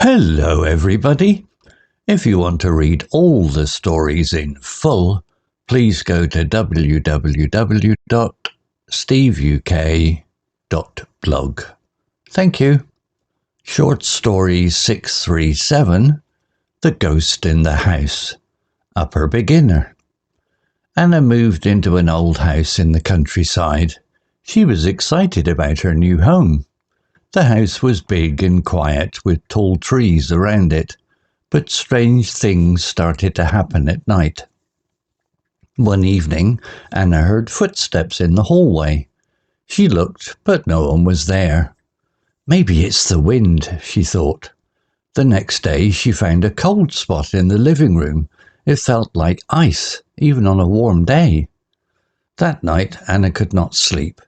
Hello everybody. If you want to read all the stories in full, please go to www.steveuk.blog. Thank you. Short Story 637, The Ghost in the House. Upper Beginner. Anna moved into an old house in the countryside. She was excited about her new home. The house was big and quiet with tall trees around it, but strange things started to happen at night. One evening, Anna heard footsteps in the hallway. She looked, but no one was there. Maybe it's the wind, she thought. The next day, she found a cold spot in the living room. It felt like ice, even on a warm day. That night, Anna could not sleep.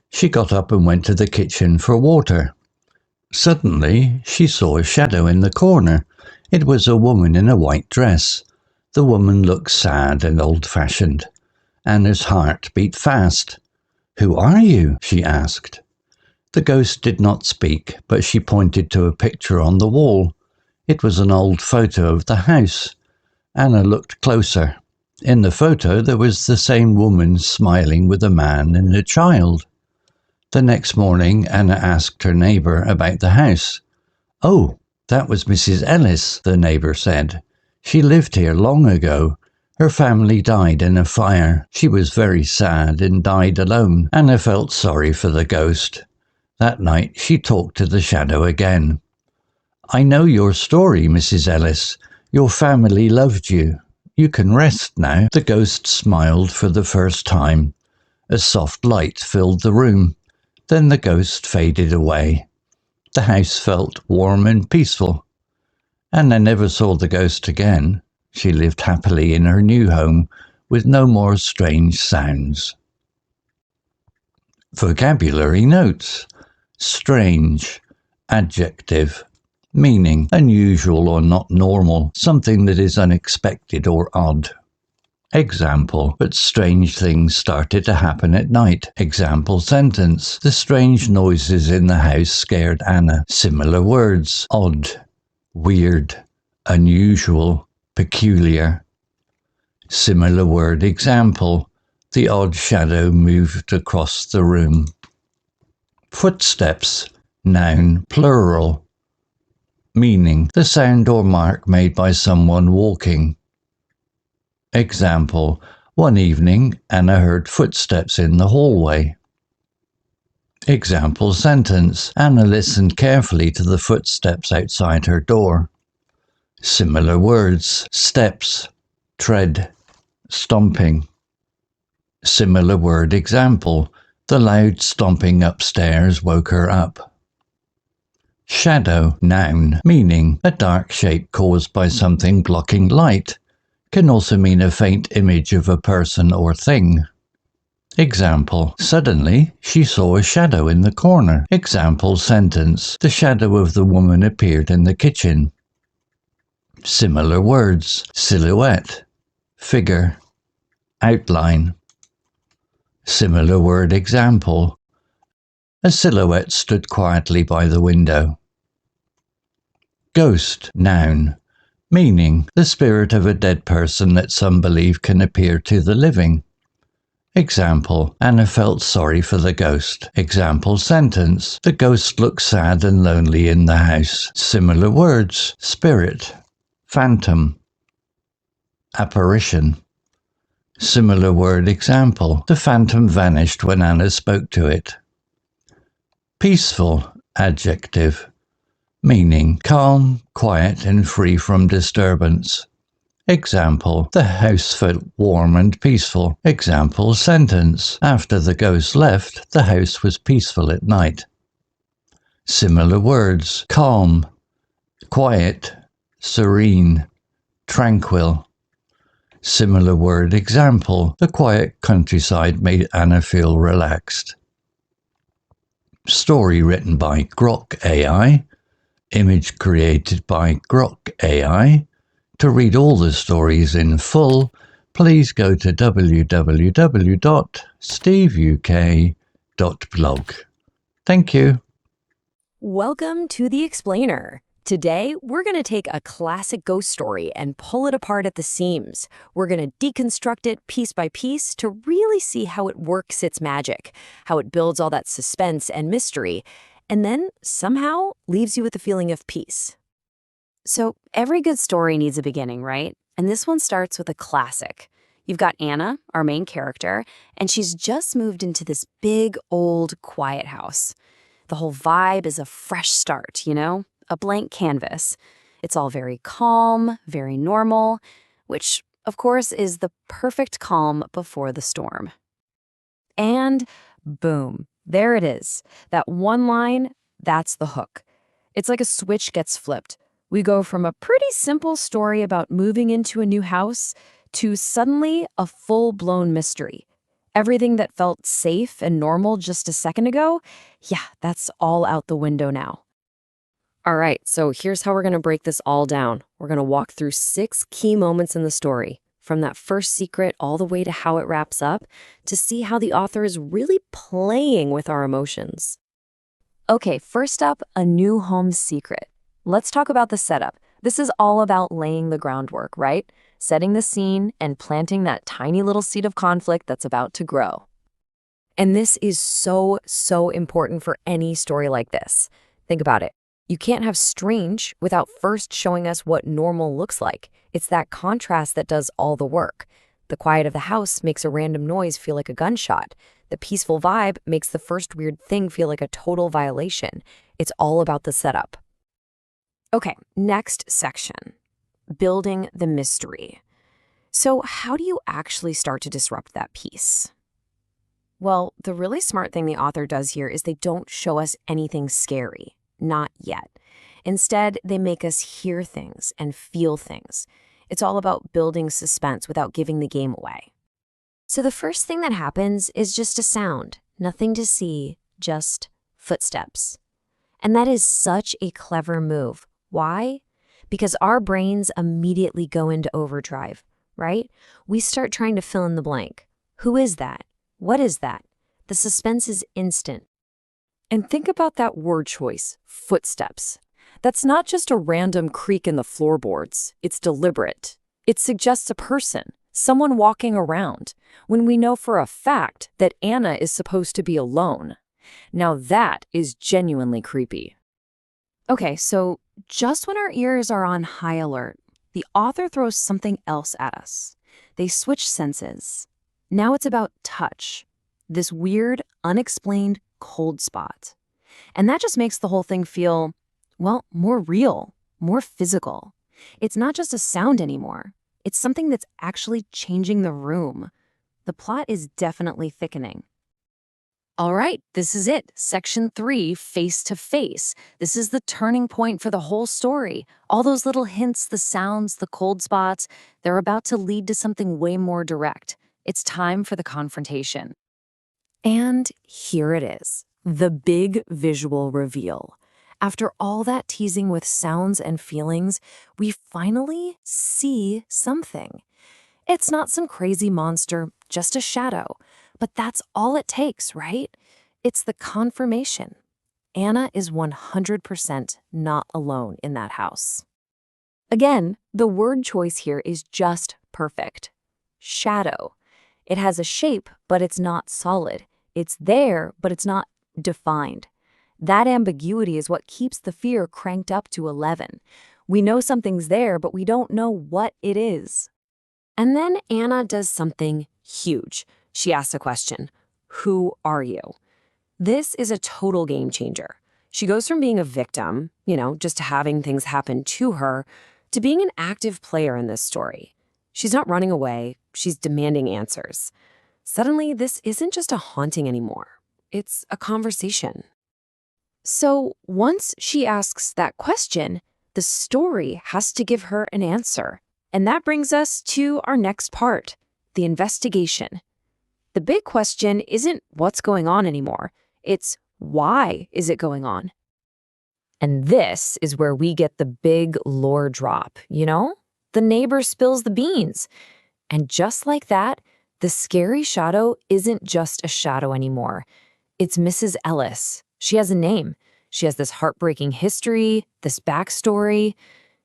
She got up and went to the kitchen for water. Suddenly, she saw a shadow in the corner. It was a woman in a white dress. The woman looked sad and old-fashioned. Anna's heart beat fast. "Who are you?" she asked. The ghost did not speak, but she pointed to a picture on the wall. It was an old photo of the house. Anna looked closer. In the photo, there was the same woman smiling with a man and a child. The next morning, Anna asked her neighbour about the house. "Oh, that was Mrs. Ellis," the neighbour said. "She lived here long ago. Her family died in a fire. She was very sad and died alone." Anna felt sorry for the ghost. That night, she talked to the shadow again. "I know your story, Mrs. Ellis. Your family loved you. You can rest now." The ghost smiled for the first time. A soft light filled the room. Then the ghost faded away. The house felt warm and peaceful. Anna never saw the ghost again. She lived happily in her new home with no more strange sounds. Vocabulary notes. Strange. Adjective. Meaning unusual or not normal, something that is unexpected or odd. Example, but strange things started to happen at night. Example sentence, the strange noises in the house scared Anna. Similar words, odd, weird, unusual, peculiar. Similar word example, the odd shadow moved across the room. Footsteps, noun, plural. Meaning, the sound or mark made by someone walking. Example, one evening, Anna heard footsteps in the hallway. Example sentence, Anna listened carefully to the footsteps outside her door. Similar words, steps, tread, stomping. Similar word example, the loud stomping upstairs woke her up. Shadow, noun, meaning a dark shape caused by something blocking light. Can also mean a faint image of a person or thing. Example, suddenly she saw a shadow in the corner. Example sentence, the shadow of the woman appeared in the kitchen. Similar words, silhouette, figure, outline. Similar word example, a silhouette stood quietly by the window. Ghost, noun. Meaning, the spirit of a dead person that some believe can appear to the living. Example, Anna felt sorry for the ghost. Example sentence, the ghost looked sad and lonely in the house. Similar words, spirit, phantom, apparition. Similar word example, the phantom vanished when Anna spoke to it. Peaceful, adjective. Meaning, calm, quiet and free from disturbance. Example, the house felt warm and peaceful. Example sentence, after the ghost left, the house was peaceful at night. Similar words, calm, quiet, serene, tranquil. Similar word example, the quiet countryside made Anna feel relaxed. Story written by Grok AI. Image created by Grok AI. To read all the stories in full, please go to www.steveuk.blog. Thank you. Welcome to The Explainer. Today, we're going to take a classic ghost story and pull it apart at the seams. We're going to deconstruct it piece by piece to really see how it works its magic, how it builds all that suspense and mystery, and then somehow leaves you with a feeling of peace. So every good story needs a beginning, right? And this one starts with a classic. You've got Anna, our main character, and she's just moved into this big, old, quiet house. The whole vibe is a fresh start, a blank canvas. It's all very calm, very normal, which, of course, is the perfect calm before the storm. And boom, there it is. That one line, that's the hook. It's like a switch gets flipped. We go from a pretty simple story about moving into a new house to suddenly a full-blown mystery. Everything that felt safe and normal just a second ago, yeah, that's all out the window now. All right, so here's how we're going to break this all down. We're going to walk through 6 key moments in the story, from that first secret all the way to how it wraps up, to see how the author is really playing with our emotions. Okay, first up, a new home secret. Let's talk about the setup. This is all about laying the groundwork, right? Setting the scene and planting that tiny little seed of conflict that's about to grow. And this is so, so important for any story like this. Think about it. You can't have strange without first showing us what normal looks like. It's that contrast that does all the work. The quiet of the house makes a random noise feel like a gunshot. The peaceful vibe makes the first weird thing feel like a total violation. It's all about the setup. Okay, next section. Building the mystery. So how do you actually start to disrupt that piece? Well, the really smart thing the author does here is they don't show us anything scary. Not yet. Instead, they make us hear things and feel things. It's all about building suspense without giving the game away. So the first thing that happens is just a sound. Nothing to see, just footsteps. And that is such a clever move. Why? Because our brains immediately go into overdrive, right? We start trying to fill in the blank. Who is that? What is that? The suspense is instant. And think about that word choice, footsteps. That's not just a random creak in the floorboards. It's deliberate. It suggests a person, someone walking around, when we know for a fact that Anna is supposed to be alone. Now that is genuinely creepy. Okay, so just when our ears are on high alert, the author throws something else at us. They switch senses. Now it's about touch. This weird, unexplained cold spot. And that just makes the whole thing feel, well, more real, more physical. It's not just a sound anymore. It's something that's actually changing the room. The plot is definitely thickening. All right, this is it. Section 3, face to face. This is the turning point for the whole story. All those little hints, the sounds, the cold spots, they're about to lead to something way more direct. It's time for the confrontation. And here it is, the big visual reveal. After all that teasing with sounds and feelings, we finally see something. It's not some crazy monster, just a shadow. But that's all it takes, right? It's the confirmation. Anna is 100% not alone in that house. Again, the word choice here is just perfect. Shadow. It has a shape, but it's not solid. It's there, but it's not defined. That ambiguity is what keeps the fear cranked up to 11. We know something's there, but we don't know what it is. And then Anna does something huge. She asks a question. Who are you? This is a total game changer. She goes from being a victim, just having things happen to her, to being an active player in this story. She's not running away. She's demanding answers. Suddenly, this isn't just a haunting anymore. It's a conversation. So once she asks that question, the story has to give her an answer. And that brings us to our next part, the investigation. The big question isn't what's going on anymore. It's why is it going on? And this is where we get the big lore drop, The neighbor spills the beans. And just like that, the scary shadow isn't just a shadow anymore. It's Mrs. Ellis. She has a name. She has this heartbreaking history, this backstory.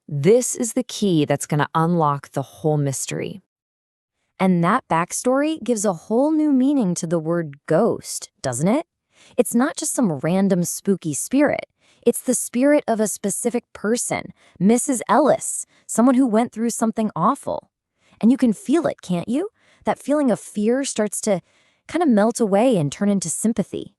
This is the key that's going to unlock the whole mystery. And that backstory gives a whole new meaning to the word ghost, doesn't it? It's not just some random spooky spirit. It's the spirit of a specific person, Mrs. Ellis, someone who went through something awful. And you can feel it, can't you? That feeling of fear starts to kind of melt away and turn into sympathy.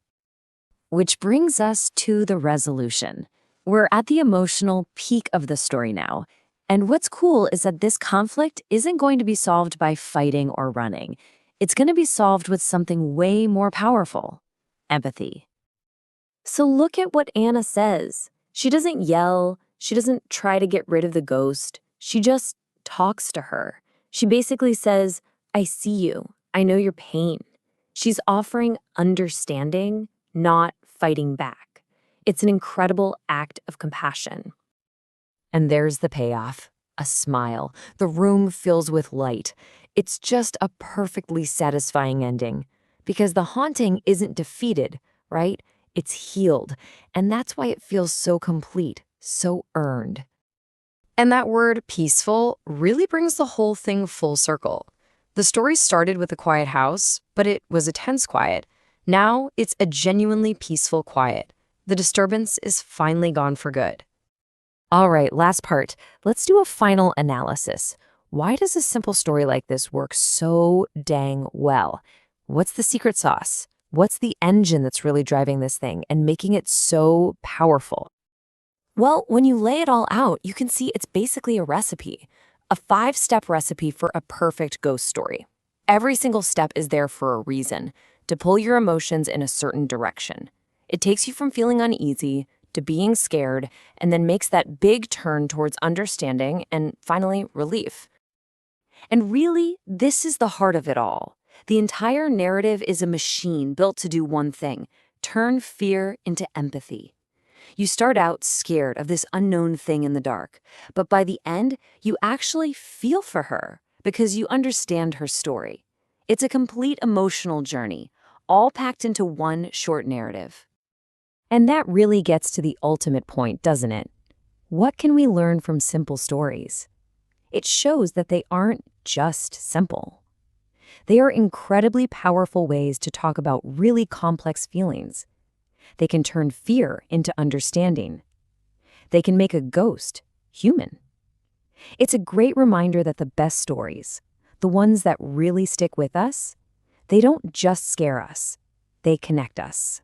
Which brings us to the resolution. We're at the emotional peak of the story now. And what's cool is that this conflict isn't going to be solved by fighting or running. It's going to be solved with something way more powerful: empathy. So look at what Anna says. She doesn't yell. She doesn't try to get rid of the ghost. She just talks to her. She basically says, "I see you. I know your pain." She's offering understanding, not fighting back. It's an incredible act of compassion. And there's the payoff, a smile. The room fills with light. It's just a perfectly satisfying ending because the haunting isn't defeated, right? It's healed. And that's why it feels so complete, so earned. And that word peaceful really brings the whole thing full circle. The story started with a quiet house, but it was a tense quiet. Now it's a genuinely peaceful quiet. The disturbance is finally gone for good. All right, last part. Let's do a final analysis. Why does a simple story like this work so dang well? What's the secret sauce? What's the engine that's really driving this thing and making it so powerful? Well, when you lay it all out, you can see it's basically a recipe, a 5-step recipe for a perfect ghost story. Every single step is there for a reason, to pull your emotions in a certain direction. It takes you from feeling uneasy to being scared, and then makes that big turn towards understanding and finally relief. And really, this is the heart of it all. The entire narrative is a machine built to do one thing: turn fear into empathy. You start out scared of this unknown thing in the dark, but by the end, you actually feel for her because you understand her story. It's a complete emotional journey, all packed into one short narrative. And that really gets to the ultimate point, doesn't it? What can we learn from simple stories? It shows that they aren't just simple. They are incredibly powerful ways to talk about really complex feelings. They can turn fear into understanding. They can make a ghost human. It's a great reminder that the best stories, the ones that really stick with us, they don't just scare us, they connect us.